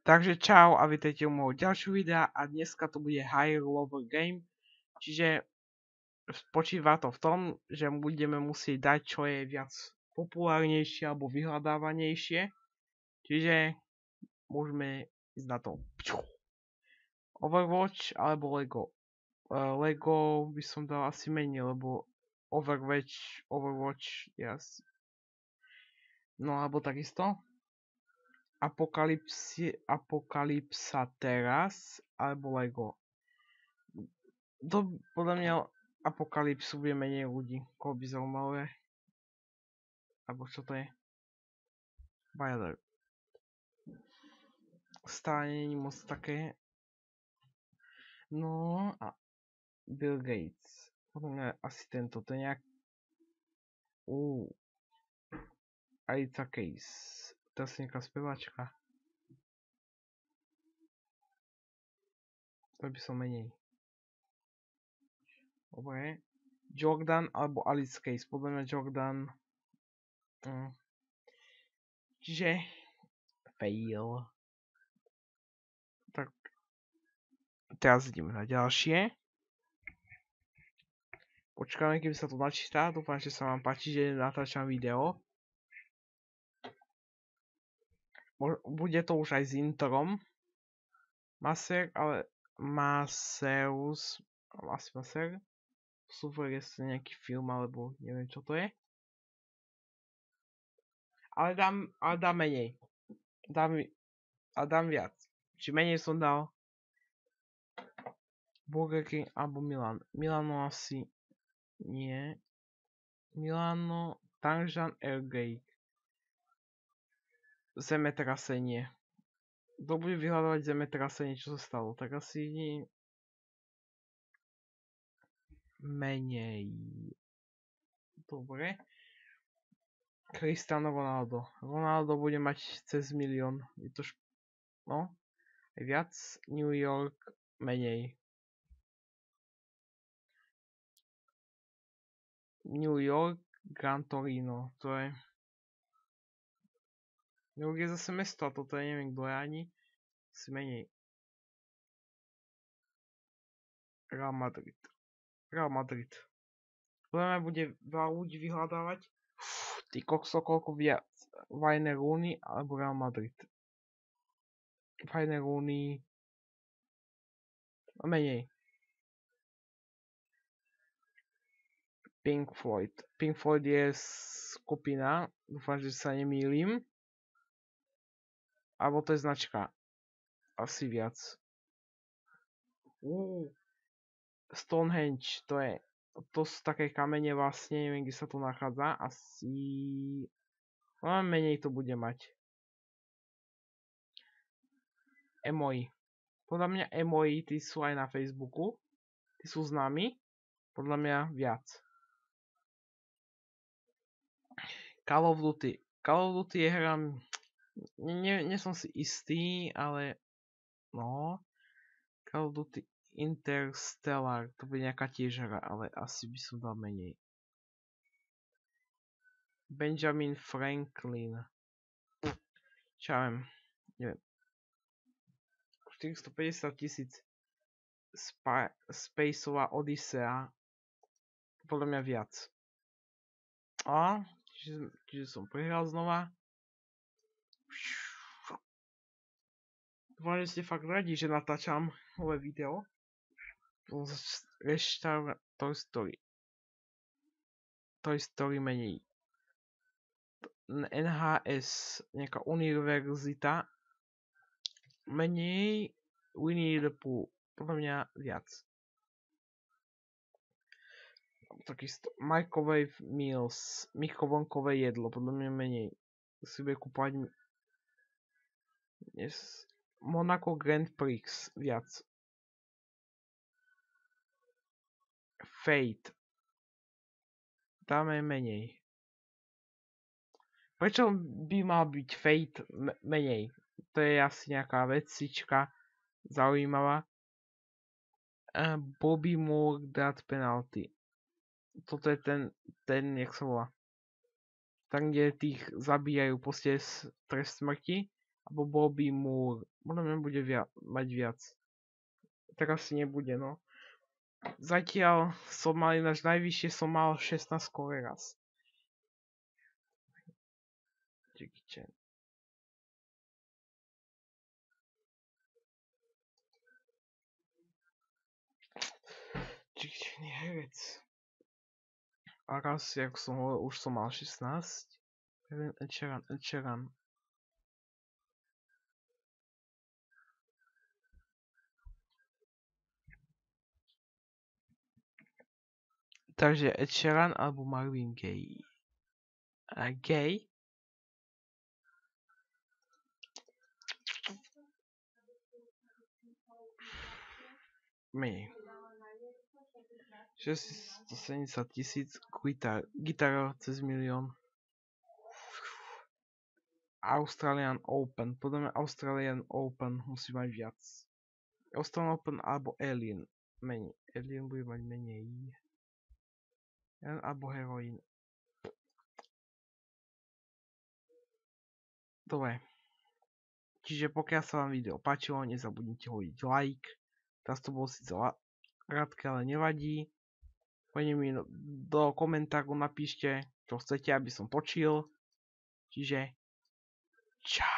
Takže čau a vítajte u môjho ďalšieho videa a dneska to bude High Lover Game, čiže spočíva to v tom, že budeme musieť dať čo je viac populárnejšie alebo vyhľadávanejšie, čiže môžeme ísť na to. Overwatch alebo Lego. Lego by som dal asi menej, lebo Overwatch je asi... No alebo takisto. Apokalypsa teraz alebo Lego. Podľa mňa Apokalypsu bude menej ľudí, koho by zaujímavé. Alebo čo to je? Bajader. Stále není moc také. No a Bill Gates. Podľa mňa asi tento, to je nejak... Alicia Keys. To je asi nejaká speváčka. To by som menej. Dobre. Jordan alebo Alice Keys. Podľa mňa Jordan. Čiže fail. Tak teraz ideme na ďalšie. Počkáme, keby sa to načíta. Dúfam, že sa vám páči, že natáčam video. Bude to už aj s introm. Maser, ale Maseus. Asi Maser. Super, je nejaký film, alebo neviem čo to je. Ale dám menej. Dám viac. Či menej som dal Burger King alebo Milan. Milano asi nie. Milano, Tanžan, Airgate. Zemetrasenie. Kto bude vyhľadávať zemetrasenie, čo sa stalo? Tak asi menej. Dobre. Cristiano Ronaldo. Ronaldo bude mať cez 1 milión. Je to no, aj viac. New York menej. New York, Gran Torino. To je... New York je zase mesto a toto je neviem kto je ani. Si menej. Real Madrid. Real Madrid. Podľa mňa bude veľa ľudí vyhľadávať. Ty kokso, koľko viac. Wayne Rooney alebo Real Madrid. Wayne Rooney menej. Pink Floyd. Pink Floyd je skupina. Dúfam, že sa nemýlim. Alebo to je značka. Asi viac. Stonehenge. To sú také kamene vlastne. Neviem, kde sa to nachádza. Asi... No menej to bude mať. Emoji. Podľa mňa emoji, tí sú aj na Facebooku. Tí sú známi. Podľa mňa viac. Call of Duty. Call of Duty je hra... Nie som si istý, ale... No... Call of Duty Interstellar. To bude nejaká tiež hra, ale asi by som dal menej. Benjamin Franklin. Čo ja viem. Neviem. 450 000 Spaceová Odyssea. Podľa mňa viac. A, čiže som prehral znova. Dúfam, že ste fakt radi, že natáčam nové video. Restart Toy Story. Toy Story menej. NHS, nejaká univerzita. Menej. Winnie the Pooh. Podľa mňa viac. Takisto microwave meals. Mikrovlnkové jedlo. Podľa mňa menej. Si bude kúpať Monaco Grand Prix. Viac. Fate. Dáme menej. Prečo by mal byť Fate menej? To je asi nejaká vecička zaujímavá. Bobby Moore Death Penalty. Toto je ten, jak sa volá. Tam, kde tých zabíjajú, proste trest smrti. Alebo Bobby Moore. Podľa mňa bude mať viac. Teraz si nebude, no. Zatiaľ som mal ináč najvyššie som mal 16 skôr raz. Jackie Chan. Jackie Chan je herec. A raz, jak som hovoril, už som mal 16. Ed Sheeran. Takže Ed Sheeran alebo Marvin Gaye. A Gaye? Menej. 670 000, gitara cez milión. Australian Open. Podľa mňa Australian Open musí mať viac. Australian Open alebo Alien. Menej. Alien bude mať menej. Alebo Heroin. Dobre. Čiže pokiaľ sa vám video páčilo, nezabudnite hodiť like. Teraz to bolo síce krátke, ale nevadí. Poďme mi do komentáru napíšte, čo chcete, aby som točil. Čiže čau.